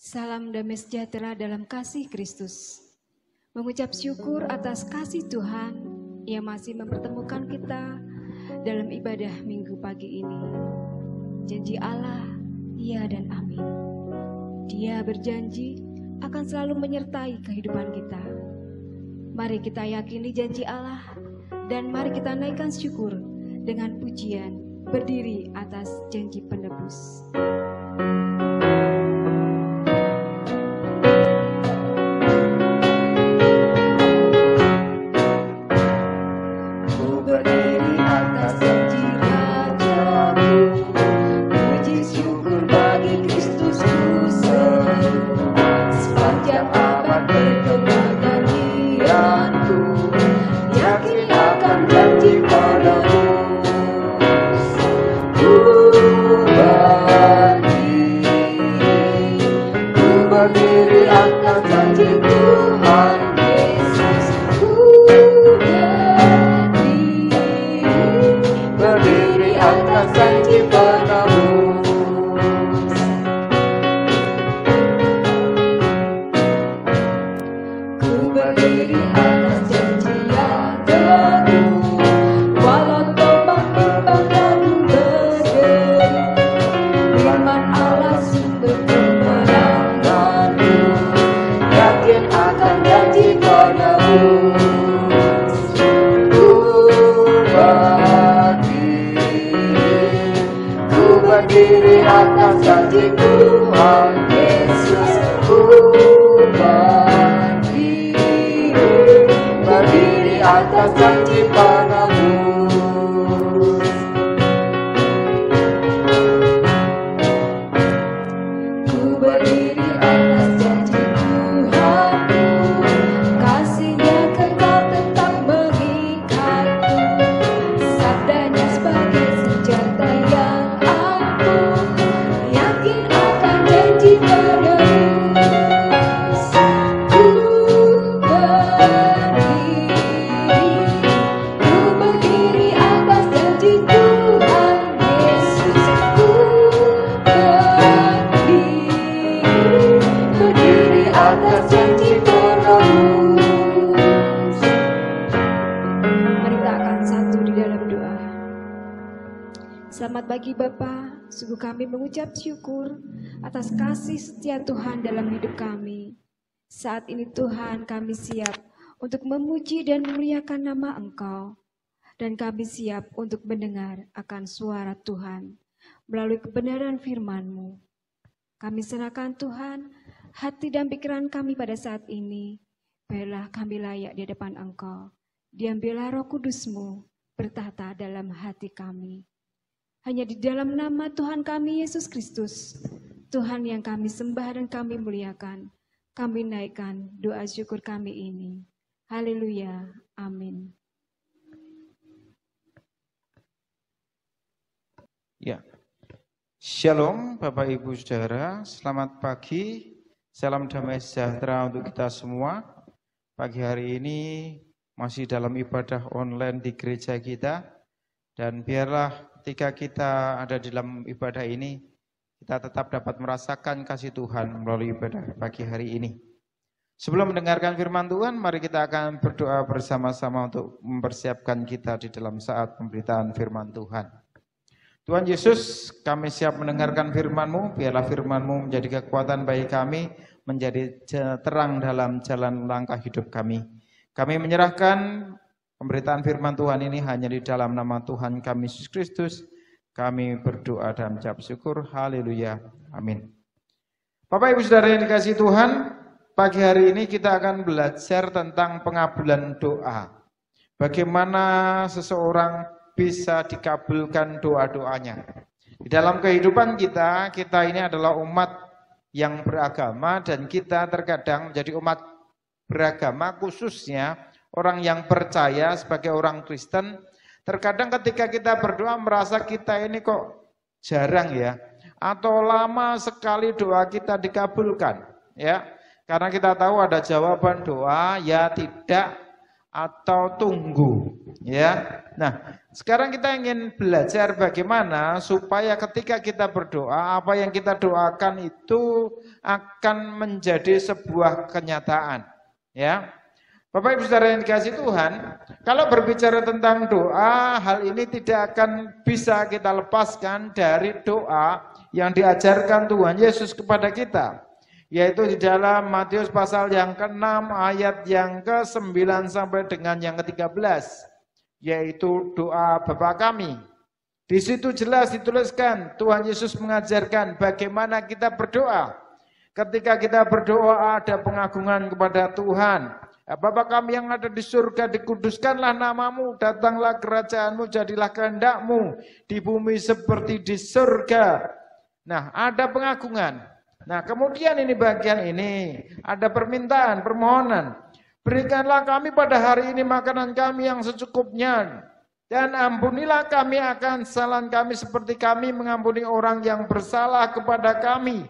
Salam damai sejahtera dalam kasih Kristus. Mengucap syukur atas kasih Tuhan yang masih mempertemukan kita dalam ibadah minggu pagi ini. Janji Allah, ya dan amin. Dia berjanji akan selalu menyertai kehidupan kita. Mari kita yakini janji Allah dan mari kita naikkan syukur dengan pujian berdiri atas janji penebus. Selamat pagi Bapa, sungguh kami mengucap syukur atas kasih setia Tuhan dalam hidup kami. Saat ini Tuhan kami siap untuk memuji dan memuliakan nama Engkau. Dan kami siap untuk mendengar akan suara Tuhan melalui kebenaran firman-Mu. Kami serahkan Tuhan hati dan pikiran kami pada saat ini. Biarlah kami layak di depan Engkau. Diambillah Roh Kudus-Mu bertahta dalam hati kami. Hanya di dalam nama Tuhan kami Yesus Kristus, Tuhan yang kami sembah dan kami muliakan, kami naikkan doa syukur kami ini. Haleluya, amin. Ya, Shalom Bapak Ibu Saudara, selamat pagi, salam damai sejahtera untuk kita semua. Pagi hari ini masih dalam ibadah online di gereja kita, dan biarlah ketika kita ada di dalam ibadah ini, kita tetap dapat merasakan kasih Tuhan melalui ibadah pagi hari ini. Sebelum mendengarkan firman Tuhan, mari kita akan berdoa bersama-sama untuk mempersiapkan kita di dalam saat pemberitaan firman Tuhan. Tuhan Yesus, kami siap mendengarkan firman-Mu, biarlah firman-Mu menjadi kekuatan bagi kami, menjadi terang dalam jalan langkah hidup kami. Kami menyerahkan pemberitaan firman Tuhan ini hanya di dalam nama Tuhan kami Yesus Kristus. Kami berdoa dan mengucap syukur. Haleluya. Amin. Bapak Ibu Saudara yang dikasihi Tuhan, pagi hari ini kita akan belajar tentang pengabulan doa. Bagaimana seseorang bisa dikabulkan doa-doanya. Di dalam kehidupan kita ini adalah umat yang beragama dan kita terkadang menjadi umat beragama, khususnya orang yang percaya sebagai orang Kristen, terkadang ketika kita berdoa merasa kita ini kok jarang ya, atau lama sekali doa kita dikabulkan, ya. Karena kita tahu ada jawaban doa ya, tidak, atau tunggu, ya. Nah, Sekarang kita ingin belajar bagaimana supaya ketika kita berdoa, apa yang kita doakan itu akan menjadi sebuah kenyataan. Ya, Bapak Ibu Saudara yang dikasih Tuhan, kalau berbicara tentang doa, hal ini tidak akan bisa kita lepaskan dari doa yang diajarkan Tuhan Yesus kepada kita. Yaitu di dalam Matius pasal yang ke-6 ayat yang ke-9 sampai dengan yang ke-13. Yaitu doa Bapa kami. Di situ jelas dituliskan Tuhan Yesus mengajarkan bagaimana kita berdoa. Ketika kita berdoa ada pengagungan kepada Tuhan. Bapa kami yang ada di surga, dikuduskanlah namamu, datanglah kerajaanmu, jadilah kehendakmu di bumi seperti di surga. Nah, ada pengagungan. Nah, kemudian ini bagian ini ada permintaan, permohonan. Berikanlah kami pada hari ini makanan kami yang secukupnya. Dan ampunilah kami akan kesalahan kami seperti kami mengampuni orang yang bersalah kepada kami.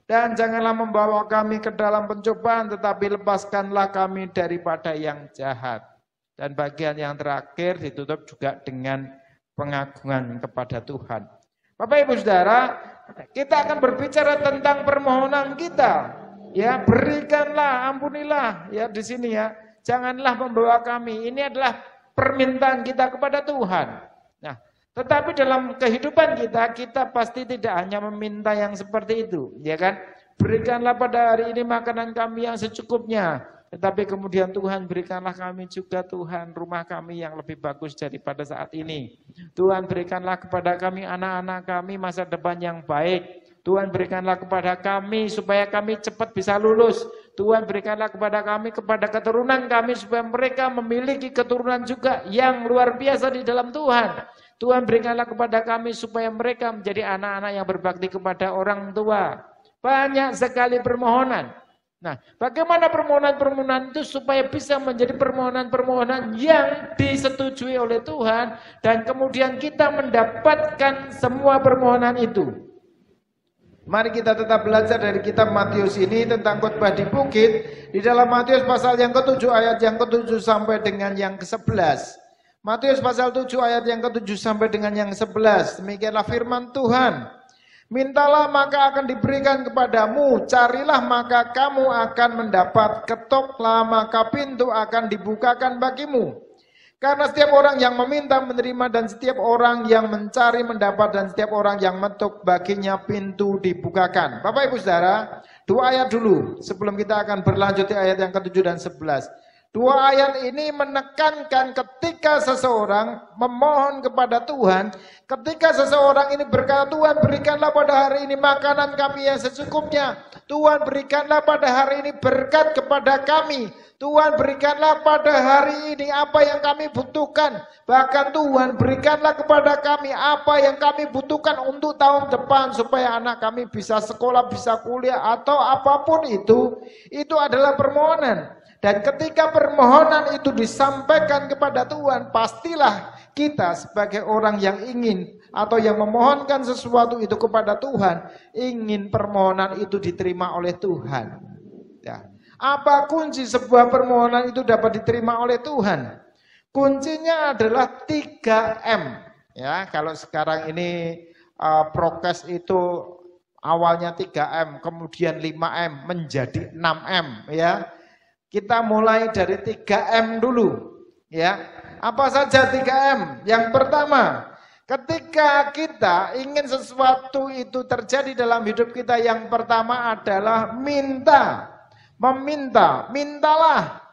Dan janganlah membawa kami ke dalam pencobaan, tetapi lepaskanlah kami daripada yang jahat. Dan bagian yang terakhir ditutup juga dengan pengagungan kepada Tuhan. Bapak Ibu Saudara, kita akan berbicara tentang permohonan kita. Ya, berikanlah, ampunilah, ya di sini ya. Janganlah membawa kami. Ini adalah permintaan kita kepada Tuhan. Nah, tetapi dalam kehidupan kita pasti tidak hanya meminta yang seperti itu, ya kan? Berikanlah pada hari ini makanan kami yang secukupnya. Tetapi kemudian Tuhan berikanlah kami juga Tuhan rumah kami yang lebih bagus daripada saat ini. Tuhan berikanlah kepada kami anak-anak kami masa depan yang baik. Tuhan berikanlah kepada kami supaya kami cepat bisa lulus. Tuhan berikanlah kepada kami, kepada keturunan kami supaya mereka memiliki keturunan juga yang luar biasa di dalam Tuhan. Tuhan berikanlah kepada kami supaya mereka menjadi anak-anak yang berbakti kepada orang tua. Banyak sekali permohonan. Nah, bagaimana permohonan-permohonan itu supaya bisa menjadi permohonan-permohonan yang disetujui oleh Tuhan dan kemudian kita mendapatkan semua permohonan itu. Mari kita tetap belajar dari kitab Matius ini tentang khotbah di bukit. Di dalam Matius pasal yang ke-7 ayat yang ke-7 sampai dengan yang ke-11. Matius pasal 7 ayat yang ke-7 sampai dengan yang ke-11. Demikianlah firman Tuhan. Mintalah maka akan diberikan kepadamu, carilah maka kamu akan mendapat, ketoklah maka pintu akan dibukakan bagimu. Karena setiap orang yang meminta menerima dan setiap orang yang mencari mendapat dan setiap orang yang mengetuk baginya pintu dibukakan. Bapak Ibu Saudara, dua ayat dulu sebelum kita akan berlanjut di ayat yang ke-7 dan 11. Dua ayat ini menekankan ketika seseorang memohon kepada Tuhan, ketika seseorang ini berkata, Tuhan berikanlah pada hari ini makanan kami yang secukupnya. Tuhan berikanlah pada hari ini berkat kepada kami. Tuhan berikanlah pada hari ini apa yang kami butuhkan. Bahkan Tuhan berikanlah kepada kami apa yang kami butuhkan untuk tahun depan. Supaya anak kami bisa sekolah, bisa kuliah atau apapun itu adalah permohonan. Dan ketika permohonan itu disampaikan kepada Tuhan, pastilah kita sebagai orang yang ingin atau yang memohonkan sesuatu itu kepada Tuhan, ingin permohonan itu diterima oleh Tuhan. Ya. Apa kunci sebuah permohonan itu dapat diterima oleh Tuhan? Kuncinya adalah 3M. Ya, kalau sekarang ini prokes itu awalnya 3M, kemudian 5M menjadi 6M, ya. Kita mulai dari 3M dulu, ya. Apa saja 3M? Yang pertama, ketika kita ingin sesuatu itu terjadi dalam hidup kita, yang pertama adalah minta. Meminta, mintalah.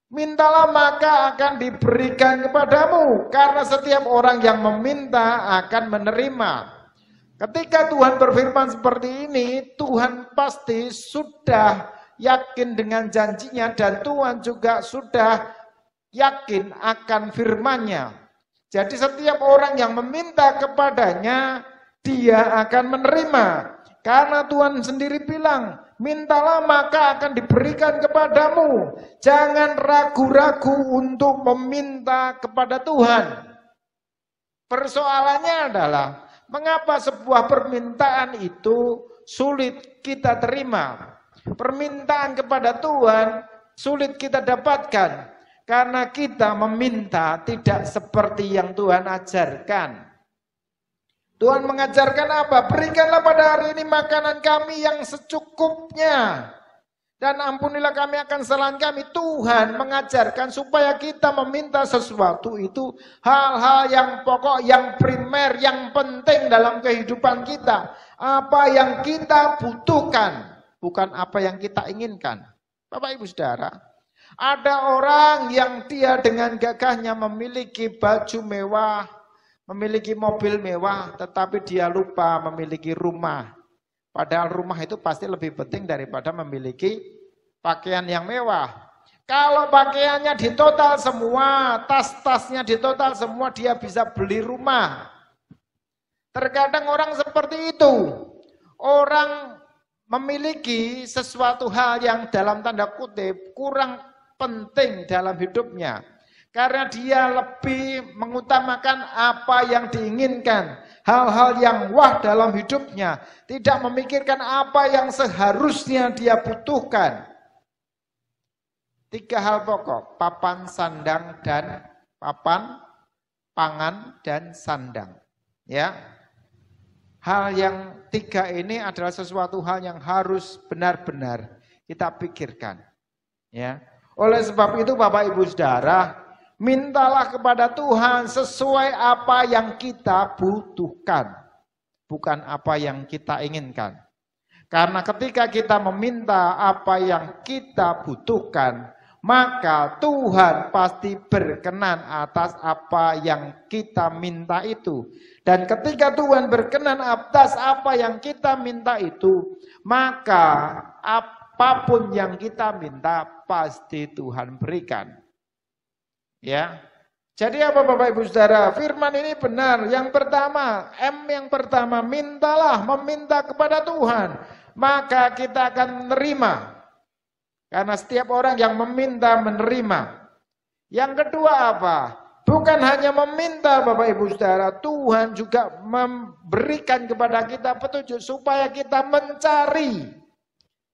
Mintalah maka akan diberikan kepadamu. Karena setiap orang yang meminta akan menerima. Ketika Tuhan berfirman seperti ini, Tuhan pasti sudah yakin dengan janjinya. Dan Tuhan juga sudah yakin akan firman-Nya. Jadi setiap orang yang meminta kepadanya, dia akan menerima. Karena Tuhan sendiri bilang, mintalah maka akan diberikan kepadamu. Jangan ragu-ragu untuk meminta kepada Tuhan. Persoalannya adalah, mengapa sebuah permintaan itu sulit kita terima? Permintaan kepada Tuhan sulit kita dapatkan. Karena kita meminta tidak seperti yang Tuhan ajarkan. Tuhan mengajarkan apa? Berikanlah pada hari ini makanan kami yang secukupnya. Dan ampunilah kami akan kesalahan kami. Tuhan mengajarkan supaya kita meminta sesuatu itu hal-hal yang pokok, yang primer, yang penting dalam kehidupan kita. Apa yang kita butuhkan, bukan apa yang kita inginkan. Bapak Ibu Saudara, ada orang yang dia dengan gagahnya memiliki baju mewah, memiliki mobil mewah, tetapi dia lupa memiliki rumah. Padahal rumah itu pasti lebih penting daripada memiliki pakaian yang mewah. Kalau pakaiannya ditotal semua, tas-tasnya ditotal semua, dia bisa beli rumah. Terkadang orang seperti itu. Orang memiliki sesuatu hal yang dalam tanda kutip kurang penting dalam hidupnya. Karena dia lebih mengutamakan apa yang diinginkan. Hal-hal yang wah dalam hidupnya. Tidak memikirkan apa yang seharusnya dia butuhkan. 3 hal pokok. Papan, sandang, dan papan, pangan, dan sandang. Ya. Hal yang 3 ini adalah sesuatu hal yang harus benar-benar kita pikirkan. Ya. Oleh sebab itu Bapak Ibu Saudara, mintalah kepada Tuhan sesuai apa yang kita butuhkan, bukan apa yang kita inginkan. Karena ketika kita meminta apa yang kita butuhkan, maka Tuhan pasti berkenan atas apa yang kita minta itu. Dan ketika Tuhan berkenan atas apa yang kita minta itu, maka apapun yang kita minta pasti Tuhan berikan. Ya. Jadi apa Bapak Ibu Saudara? Firman ini benar. Yang pertama, yang pertama, mintalah, meminta kepada Tuhan, maka kita akan menerima. Karena setiap orang yang meminta menerima. Yang kedua apa? Bukan hanya meminta Bapak Ibu Saudara, Tuhan juga memberikan kepada kita petunjuk supaya kita mencari.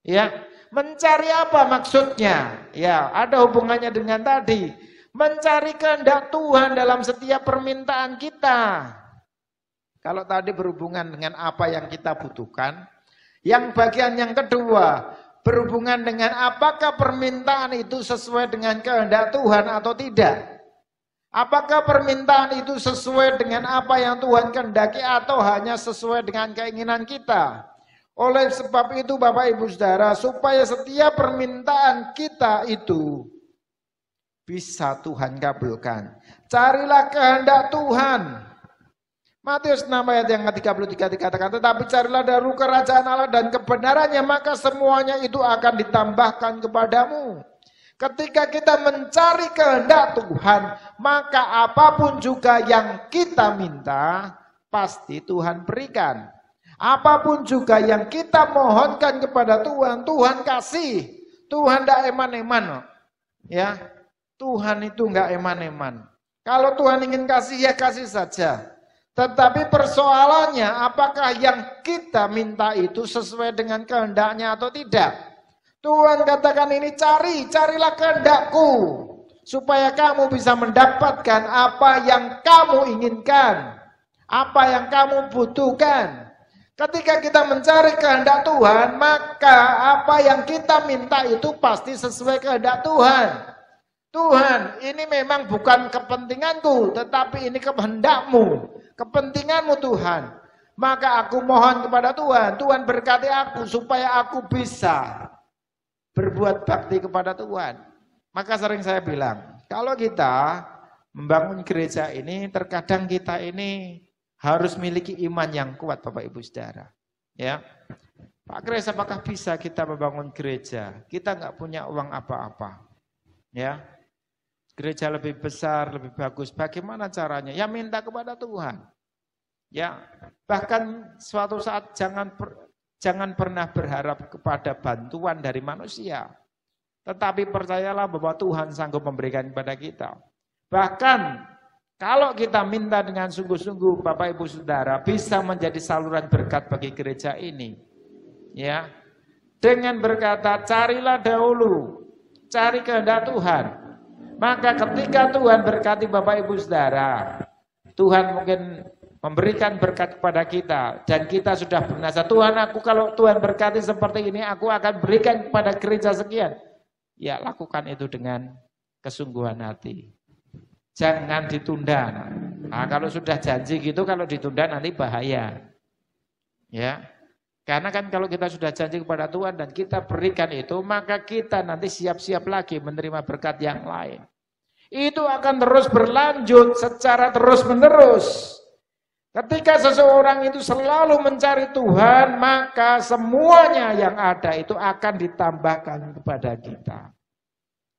Ya, mencari apa maksudnya? Ya, ada hubungannya dengan tadi. Mencari kehendak Tuhan dalam setiap permintaan kita. Kalau tadi berhubungan dengan apa yang kita butuhkan. Yang bagian yang kedua, berhubungan dengan apakah permintaan itu sesuai dengan kehendak Tuhan atau tidak. Apakah permintaan itu sesuai dengan apa yang Tuhan kehendaki atau hanya sesuai dengan keinginan kita. Oleh sebab itu Bapak Ibu Saudara, supaya setiap permintaan kita itu bisa Tuhan kabulkan. Carilah kehendak Tuhan. Matius 6 ayat yang ke-33 dikatakan, tetapi carilah dahulu kerajaan Allah dan kebenarannya, maka semuanya itu akan ditambahkan kepadamu. Ketika kita mencari kehendak Tuhan, maka apapun juga yang kita minta, pasti Tuhan berikan. Apapun juga yang kita mohonkan kepada Tuhan, Tuhan kasih. Tuhan tidak eman-eman. Ya, Tuhan itu enggak eman-eman. Kalau Tuhan ingin kasih, ya kasih saja. Tetapi persoalannya, apakah yang kita minta itu sesuai dengan kehendaknya atau tidak? Tuhan katakan ini, carilah kehendakku. Supaya kamu bisa mendapatkan apa yang kamu inginkan. Apa yang kamu butuhkan. Ketika kita mencari kehendak Tuhan, maka apa yang kita minta itu pasti sesuai kehendak Tuhan. Tuhan, ini memang bukan kepentinganku, tetapi ini kehendakmu, kepentinganmu Tuhan. Maka aku mohon kepada Tuhan, Tuhan berkati aku supaya aku bisa berbuat bakti kepada Tuhan. Maka sering saya bilang, kalau kita membangun gereja ini, terkadang kita ini harus miliki iman yang kuat Bapak Ibu Saudara. Ya, Pak Kres, apakah bisa kita membangun gereja? Kita nggak punya uang apa-apa. Ya, gereja lebih besar, lebih bagus. Bagaimana caranya? Ya minta kepada Tuhan. Ya, bahkan suatu saat jangan pernah berharap kepada bantuan dari manusia. Tetapi percayalah bahwa Tuhan sanggup memberikan kepada kita. Bahkan kalau kita minta dengan sungguh-sungguh Bapak Ibu Saudara, bisa menjadi saluran berkat bagi gereja ini. Ya, dengan berkata, carilah dahulu, cari kehendak Tuhan. Maka ketika Tuhan berkati Bapak Ibu Saudara, Tuhan mungkin memberikan berkat kepada kita dan kita sudah bernasar, Tuhan, aku kalau Tuhan berkati seperti ini, aku akan berikan kepada gereja sekian. Ya, lakukan itu dengan kesungguhan hati. Jangan ditunda. Nah, kalau sudah janji gitu, kalau ditunda nanti bahaya. Ya. Karena kan kalau kita sudah janji kepada Tuhan dan kita berikan itu, maka kita nanti siap-siap lagi menerima berkat yang lain. Itu akan terus berlanjut secara terus-menerus. Ketika seseorang itu selalu mencari Tuhan, maka semuanya yang ada itu akan ditambahkan kepada kita.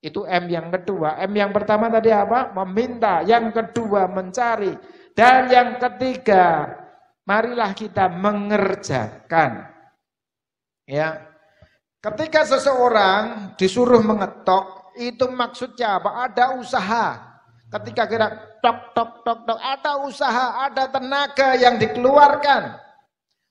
Itu M yang kedua. M yang pertama tadi apa? Meminta. Yang kedua mencari. Dan yang ketiga, marilah kita mengerjakan. Ya. Ketika seseorang disuruh mengetok, itu maksudnya apa? Ada usaha. Ketika kita tok tok tok tok, ada usaha, ada tenaga yang dikeluarkan.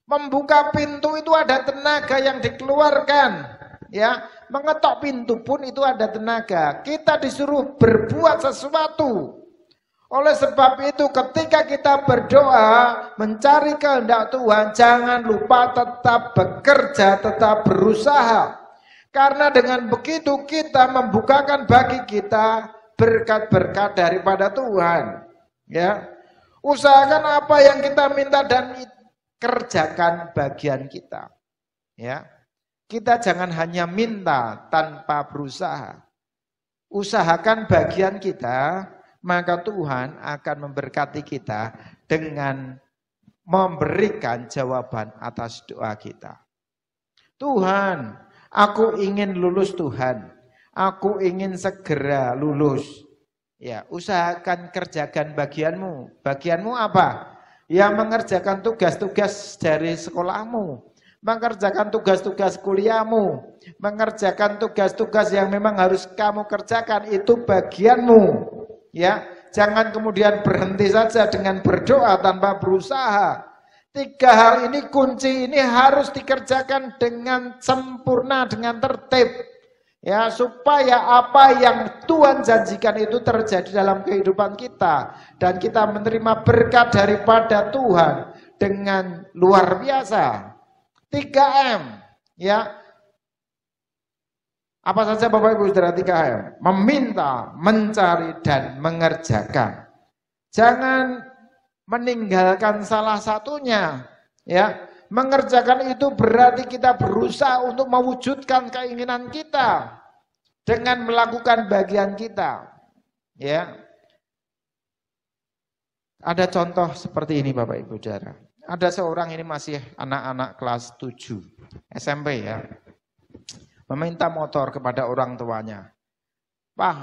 Membuka pintu itu ada tenaga yang dikeluarkan. Ya, mengetok pintu pun itu ada tenaga. Kita disuruh berbuat sesuatu. Oleh sebab itu ketika kita berdoa mencari kehendak Tuhan, jangan lupa tetap bekerja, tetap berusaha. Karena dengan begitu kita membukakan bagi kita berkat-berkat daripada Tuhan. Ya, usahakan apa yang kita minta dan kerjakan bagian kita. Ya, kita jangan hanya minta tanpa berusaha. Usahakan bagian kita, maka Tuhan akan memberkati kita dengan memberikan jawaban atas doa kita. Tuhan, aku ingin lulus Tuhan. Aku ingin segera lulus. Ya, usahakan kerjakan bagianmu. Bagianmu apa? Ya, mengerjakan tugas-tugas dari sekolahmu, mengerjakan tugas-tugas kuliahmu, mengerjakan tugas-tugas yang memang harus kamu kerjakan, itu bagianmu. Ya, jangan kemudian berhenti saja dengan berdoa tanpa berusaha. 3 hal ini, kunci ini harus dikerjakan dengan sempurna, dengan tertib. Ya, supaya apa yang Tuhan janjikan itu terjadi dalam kehidupan kita dan kita menerima berkat daripada Tuhan dengan luar biasa. 3M, ya. Apa saja Bapak Ibu Saudara 3M? Meminta, mencari dan mengerjakan. Jangan meninggalkan salah satunya, ya. Mengerjakan itu berarti kita berusaha untuk mewujudkan keinginan kita dengan melakukan bagian kita. Ya. Ada contoh seperti ini Bapak Ibu Saudara. Ada seorang, ini masih anak-anak kelas 7 SMP ya. Meminta motor kepada orang tuanya. Pak,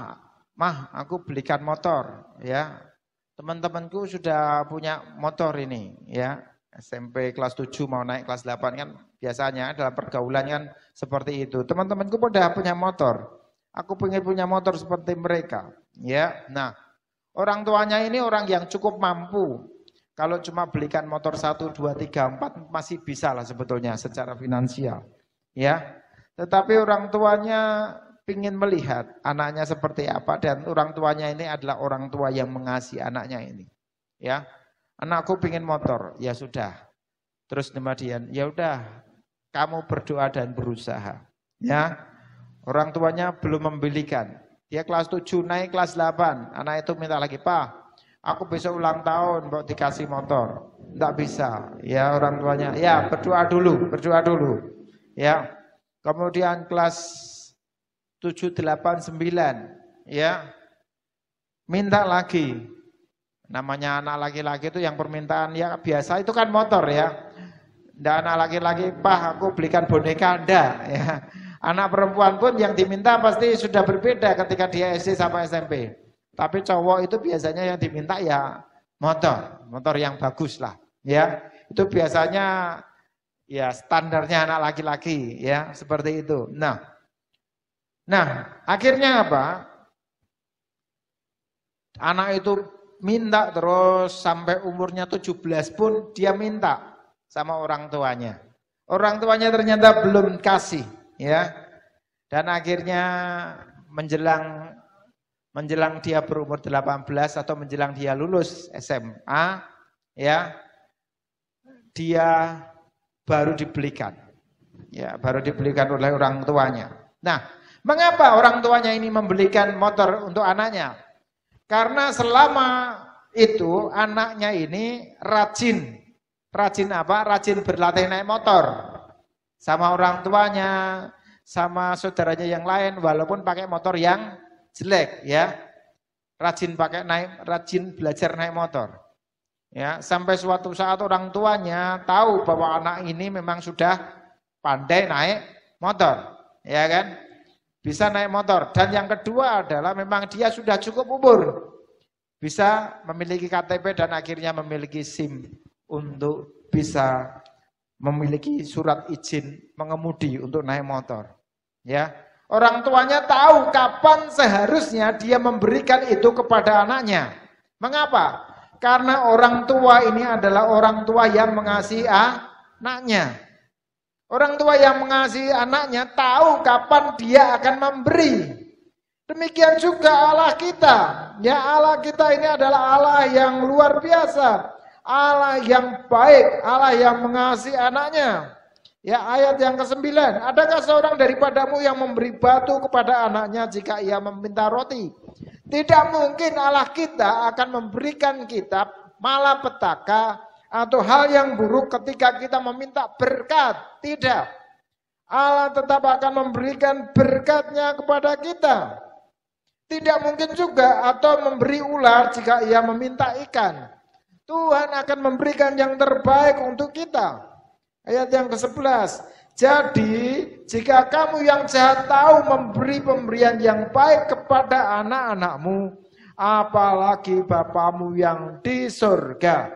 Mah, aku belikan motor ya. Teman-temanku sudah punya motor ini ya. SMP kelas 7 mau naik kelas 8 kan biasanya dalam pergaulan kan seperti itu. Teman-temanku pada punya motor. Aku pengen punya motor seperti mereka. Ya, nah orang tuanya ini orang yang cukup mampu. Kalau cuma belikan motor 1, 2, 3, 4 masih bisa lah sebetulnya secara finansial. Ya, tetapi orang tuanya ingin melihat anaknya seperti apa dan orang tuanya ini adalah orang tua yang mengasihi anaknya ini. Ya. Anakku pingin motor, ya sudah. Terus kemudian, ya udah, kamu berdoa dan berusaha. Ya, orang tuanya belum membelikan. Dia kelas 7 naik kelas 8, anak itu minta lagi, Pak, aku besok ulang tahun, mau dikasih motor. Enggak bisa. Ya orang tuanya, ya berdoa dulu. Ya, kemudian kelas 7, 8, 9, ya minta lagi. Namanya anak laki-laki itu yang permintaan ya biasa itu kan motor ya. Dan anak laki-laki, Pak aku belikan boneka, enggak ya. Anak perempuan pun yang diminta pasti sudah berbeda ketika dia SD sampai SMP. Tapi cowok itu biasanya yang diminta ya motor yang bagus lah ya. Itu biasanya ya standarnya anak laki-laki ya, seperti itu. Nah, akhirnya apa? Anak itu minta terus sampai umurnya 17 pun dia minta sama orang tuanya. Orang tuanya ternyata belum kasih, ya. Dan akhirnya menjelang menjelang dia berumur 18 atau menjelang dia lulus SMA, ya, dia baru dibelikan. Ya, baru dibelikan oleh orang tuanya. Nah, mengapa orang tuanya ini membelikan motor untuk anaknya? Karena selama itu anaknya ini rajin. Rajin apa? Rajin berlatih naik motor. Sama orang tuanya, sama saudaranya yang lain, walaupun pakai motor yang jelek, ya. Rajin belajar naik motor. Ya, sampai suatu saat orang tuanya tahu bahwa anak ini memang sudah pandai naik motor, ya kan? Bisa naik motor. Dan yang kedua adalah memang dia sudah cukup umur. Bisa memiliki KTP dan akhirnya memiliki SIM untuk bisa memiliki surat izin mengemudi untuk naik motor. Ya, orang tuanya tahu kapan seharusnya dia memberikan itu kepada anaknya. Mengapa? Karena orang tua ini adalah orang tua yang mengasihi anaknya. Orang tua yang mengasihi anaknya tahu kapan dia akan memberi. Demikian juga Allah kita. Ya, Allah kita ini adalah Allah yang luar biasa. Allah yang baik, Allah yang mengasihi anaknya. Ya, ayat yang ke-9. Adakah seorang daripadamu yang memberi batu kepada anaknya jika ia meminta roti? Tidak mungkin Allah kita akan memberikan kita malapetaka atau hal yang buruk ketika kita meminta berkat. Tidak. Allah tetap akan memberikan berkatnya kepada kita. Tidak mungkin juga atau memberi ular jika ia meminta ikan. Tuhan akan memberikan yang terbaik untuk kita. Ayat yang ke-11. Jadi, jika kamu yang jahat tahu memberi pemberian yang baik kepada anak-anakmu, apalagi Bapamu yang di surga,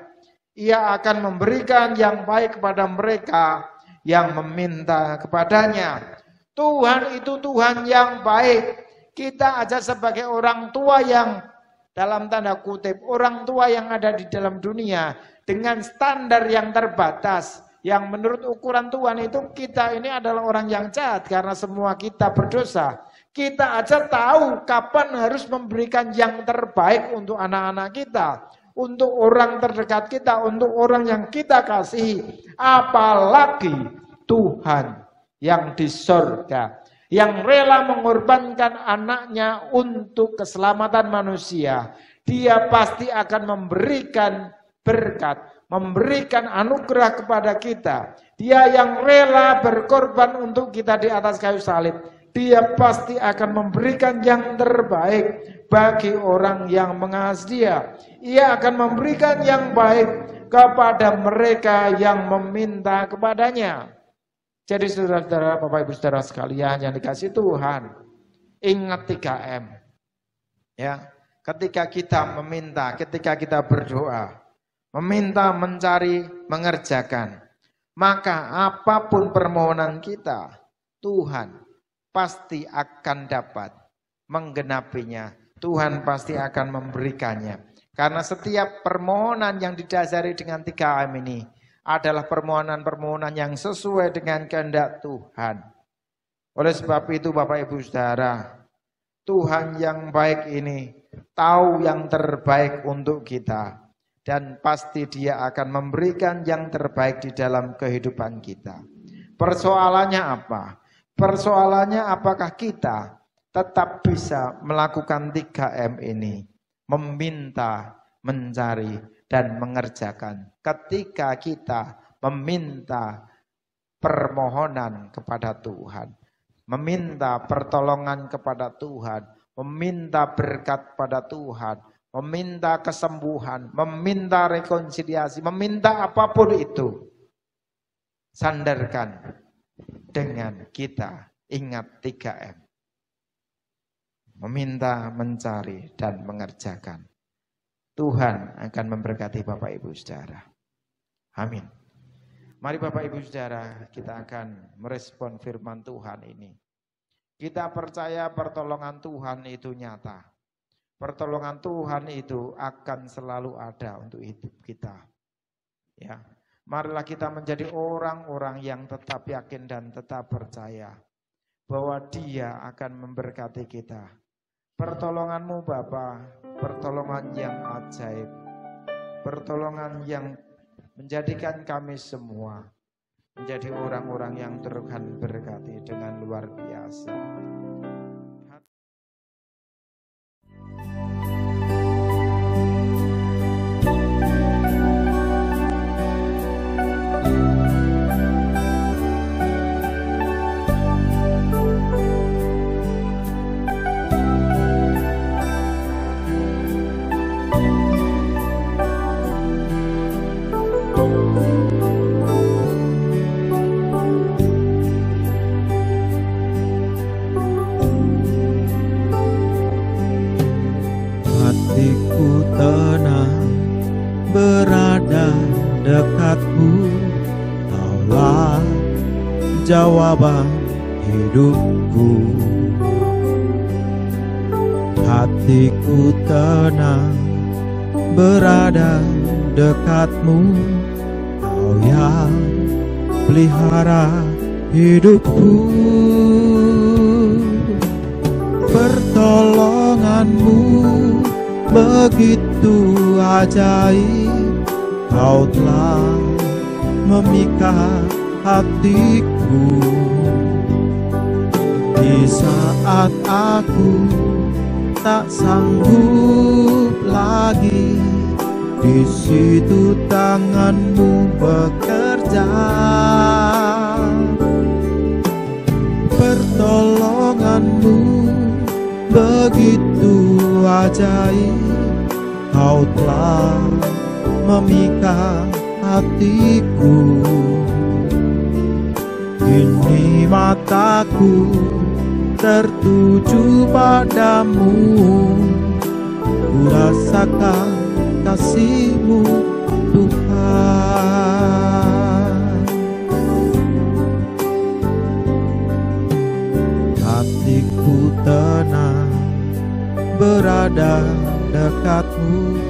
Ia akan memberikan yang baik kepada mereka yang meminta kepadanya. Tuhan itu Tuhan yang baik. Kita aja sebagai orang tua yang dalam tanda kutip, orang tua yang ada di dalam dunia dengan standar yang terbatas, yang menurut ukuran Tuhan itu kita ini adalah orang yang jahat karena semua kita berdosa. Kita aja tahu kapan harus memberikan yang terbaik untuk anak-anak kita, untuk orang terdekat kita, untuk orang yang kita kasihi. Apalagi Tuhan yang di surga, yang rela mengorbankan anaknya untuk keselamatan manusia. Dia pasti akan memberikan berkat, memberikan anugerah kepada kita. Dia yang rela berkorban untuk kita di atas kayu salib. Dia pasti akan memberikan yang terbaik bagi orang yang mengasihi Dia. Ia akan memberikan yang baik kepada mereka yang meminta kepadanya. Jadi saudara-saudara, Bapak Ibu Saudara sekalian yang dikasihi Tuhan, ingat 3M. Ya, ketika kita meminta, ketika kita berdoa, meminta, mencari, mengerjakan, maka apapun permohonan kita, Tuhan pasti akan dapat menggenapinya. Tuhan pasti akan memberikannya. Karena setiap permohonan yang didasari dengan 3M ini adalah permohonan-permohonan yang sesuai dengan kehendak Tuhan. Oleh sebab itu Bapak Ibu Saudara, Tuhan yang baik ini tahu yang terbaik untuk kita. Dan pasti Dia akan memberikan yang terbaik di dalam kehidupan kita. Persoalannya apa? Persoalannya apakah kita tetap bisa melakukan 3M ini? Meminta, mencari, dan mengerjakan. Ketika kita meminta permohonan kepada Tuhan, meminta pertolongan kepada Tuhan, meminta berkat pada Tuhan, meminta kesembuhan, meminta rekonsiliasi, meminta apapun itu, sandarkan dengan kita ingat 3M. Meminta, mencari, dan mengerjakan. Tuhan akan memberkati Bapak Ibu Saudara. Amin. Mari Bapak Ibu Saudara, kita akan merespon firman Tuhan ini. Kita percaya pertolongan Tuhan itu nyata. Pertolongan Tuhan itu akan selalu ada untuk hidup kita. Ya, marilah kita menjadi orang-orang yang tetap yakin dan tetap percaya bahwa Dia akan memberkati kita. Pertolongan-Mu Bapa, pertolongan yang ajaib, pertolongan yang menjadikan kami semua menjadi orang-orang yang Tuhan berkati dengan luar biasa. Hatiku tenang berada dekatmu, Kaulah jawaban hidupku. Hatiku tenang berada dekatmu, Kau yang pelihara hidupku. Pertolongan-Mu begitu ajaib, Kau telah memikat hatiku. Di saat aku tak sanggup lagi, di situ tangan-Mu bekerja. Pertolongan-Mu begitu ajaib, Kau telah memikat hatiku. Kini mataku tertuju padamu, ku rasakan kasih-Mu Tuhan. Hatiku tenang berada dekatmu,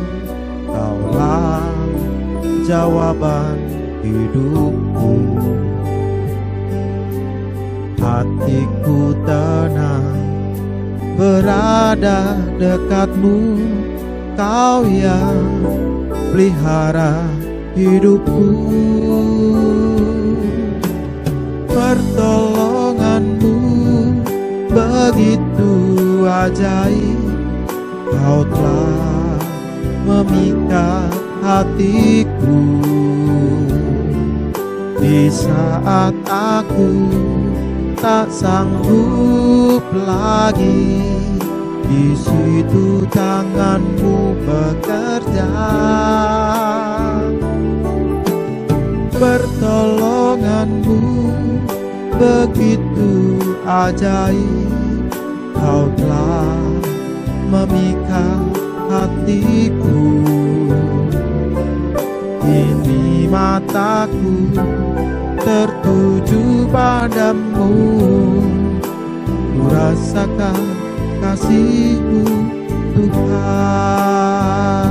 Kaulah jawaban hidupku. Hatiku tenang berada dekatmu, Kau yang pelihara hidupku. Pertolongan-Mu begitu ajaib, Kau telah memikat hatiku. Di saat aku tak sanggup lagi, di situ tangan-Mu bekerja. Pertolongan-Mu begitu ajaib, Kau telah memikat hatiku. Kini mataku tertuju padamu, ku rasakan kasih-Mu Tuhan.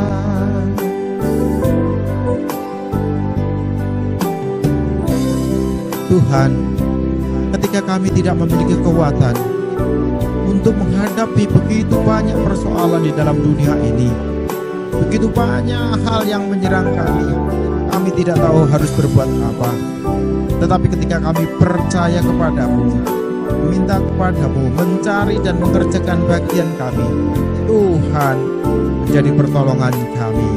Tuhan, ketika kami tidak memiliki kekuatan untuk menghadapi begitu banyak persoalan di dalam dunia ini, begitu banyak hal yang menyerang kami tidak tahu harus berbuat apa. Tetapi ketika kami percaya kepadamu, meminta kepadamu, mencari dan mengerjakan bagian kami, Tuhan menjadi pertolongan kami.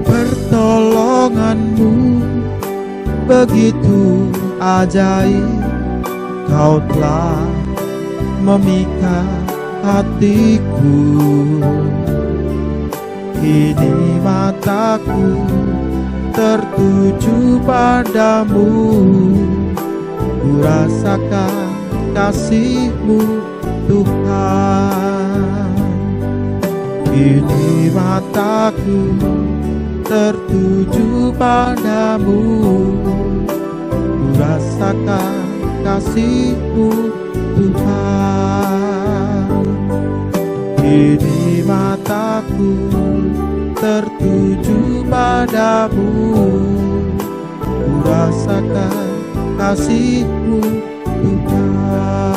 Pertolongan-Mu begitu ajaib, Kau telah memikat hatiku. Kini mataku tertuju padamu, ku rasakan kasih-Mu Tuhan. Kini mataku tertuju padamu, ku rasakan kasih-Mu Tuhan. Kini mataku tertuju padamu, ku rasakan kasih-Mu Tuhan.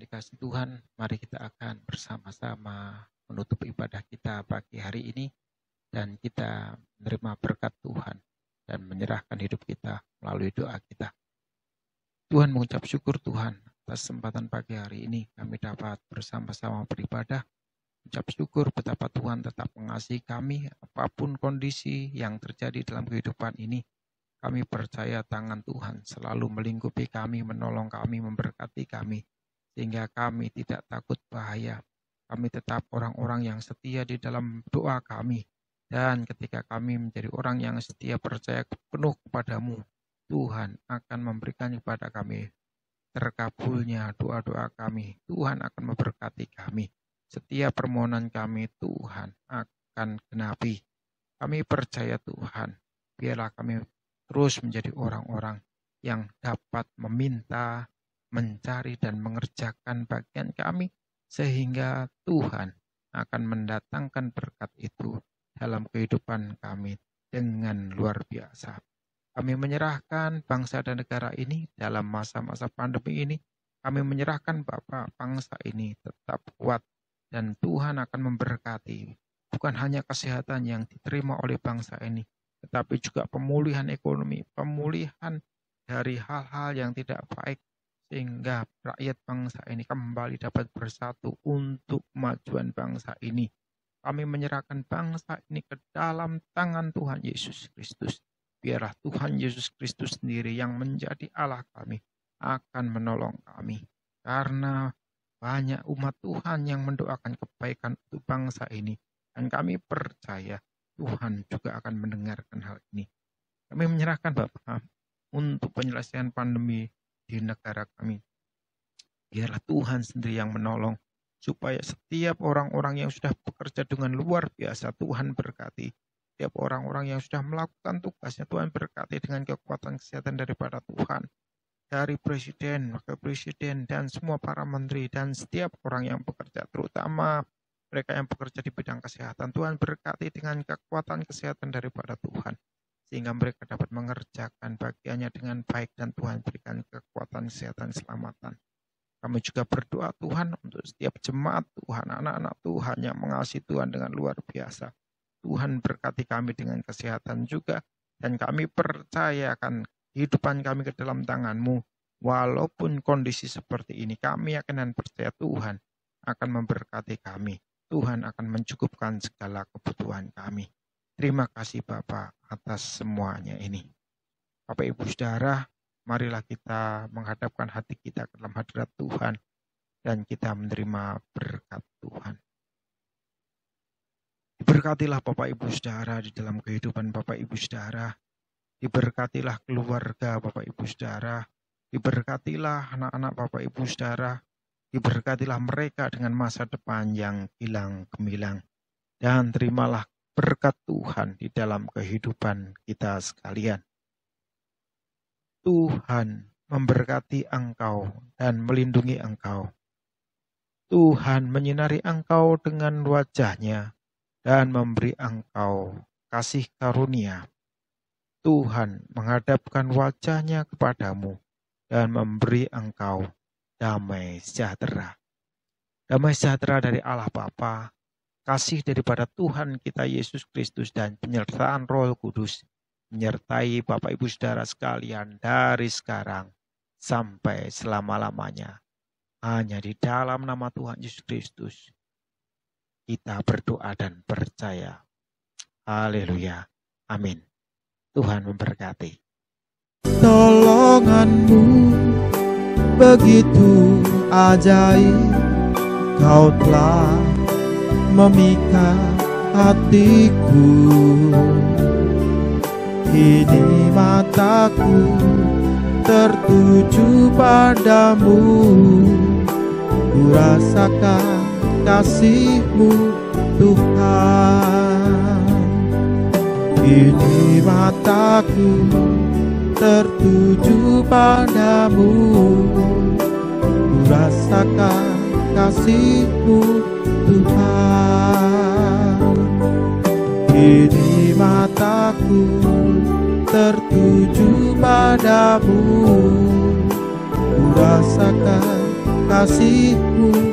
yang dikasihi Tuhan, mari kita akan bersama-sama menutup ibadah kita pagi hari ini dan kita menerima berkat Tuhan dan menyerahkan hidup kita melalui doa kita. Tuhan mengucap syukur Tuhan atas kesempatan pagi hari ini kami dapat bersama-sama beribadah. Ucap syukur betapa Tuhan tetap mengasihi kami apapun kondisi yang terjadi dalam kehidupan ini. Kami percaya tangan Tuhan selalu melingkupi kami, menolong kami, memberkati kami. Sehingga kami tidak takut bahaya. Kami tetap orang-orang yang setia di dalam doa kami. Dan ketika kami menjadi orang yang setia percaya penuh kepadamu, Tuhan akan memberikan kepada kami terkabulnya doa-doa kami. Tuhan akan memberkati kami. Setiap permohonan kami Tuhan akan genapi. Kami percaya Tuhan, biarlah kami terus menjadi orang-orang yang dapat meminta, mencari dan mengerjakan bagian kami sehingga Tuhan akan mendatangkan berkat itu dalam kehidupan kami dengan luar biasa. Kami menyerahkan bangsa dan negara ini dalam masa-masa pandemi ini. Kami menyerahkan Bapak bangsa ini tetap kuat dan Tuhan akan memberkati. Bukan hanya kesehatan yang diterima oleh bangsa ini, tetapi juga pemulihan ekonomi, pemulihan dari hal-hal yang tidak baik, sehingga rakyat bangsa ini kembali dapat bersatu untuk kemajuan bangsa ini. Kami menyerahkan bangsa ini ke dalam tangan Tuhan Yesus Kristus. Biarlah Tuhan Yesus Kristus sendiri yang menjadi Allah kami akan menolong kami. Karena banyak umat Tuhan yang mendoakan kebaikan untuk bangsa ini. Dan kami percaya Tuhan juga akan mendengarkan hal ini. Kami menyerahkan Bapak untuk penyelesaian pandemi di negara kami. Biarlah Tuhan sendiri yang menolong supaya setiap orang-orang yang sudah bekerja dengan luar biasa Tuhan berkati. Setiap orang-orang yang sudah melakukan tugasnya Tuhan berkati dengan kekuatan kesehatan daripada Tuhan. Dari presiden, wakil presiden dan semua para menteri dan setiap orang yang bekerja, terutama mereka yang bekerja di bidang kesehatan, Tuhan berkati dengan kekuatan kesehatan daripada Tuhan. Sehingga mereka dapat mengerjakan bagiannya dengan baik dan Tuhan berikan kekuatan kesehatan keselamatan. Kami juga berdoa Tuhan untuk setiap jemaat Tuhan, anak-anak Tuhan yang mengasihi Tuhan dengan luar biasa. Tuhan berkati kami dengan kesehatan juga. Dan kami percayakan kehidupan kami ke dalam tangan-Mu. Walaupun kondisi seperti ini, kami yakin dan percaya Tuhan akan memberkati kami. Tuhan akan mencukupkan segala kebutuhan kami. Terima kasih Bapak atas semuanya ini. Bapak Ibu Saudara, marilah kita menghadapkan hati kita ke dalam hadirat Tuhan dan kita menerima berkat Tuhan. Diberkatilah Bapak Ibu Saudara di dalam kehidupan Bapak Ibu Saudara. Diberkatilah keluarga Bapak Ibu Saudara. Diberkatilah anak-anak Bapak Ibu Saudara. Diberkatilah mereka dengan masa depan yang gilang gemilang. Dan terimalah berkat Tuhan di dalam kehidupan kita sekalian. Tuhan memberkati engkau dan melindungi engkau. Tuhan menyinari engkau dengan wajah-Nya dan memberi engkau kasih karunia. Tuhan menghadapkan wajah-Nya kepadamu dan memberi engkau damai sejahtera. Damai sejahtera dari Allah Bapa, kasih daripada Tuhan kita Yesus Kristus dan penyertaan Roh Kudus menyertai Bapak Ibu Saudara sekalian dari sekarang sampai selama-lamanya. Hanya di dalam nama Tuhan Yesus Kristus kita berdoa dan percaya. Haleluya. Amin. Tuhan memberkati. Tolongan-Mu begitu ajaib, Kau telah memikat hatiku. Kini mataku tertuju padamu, ku rasakan kasih-Mu Tuhan. Kini mataku tertuju padamu, ku rasakan kasih-Mu Tuhan. Kini mataku tertuju padamu, ku rasakan kasih-Mu.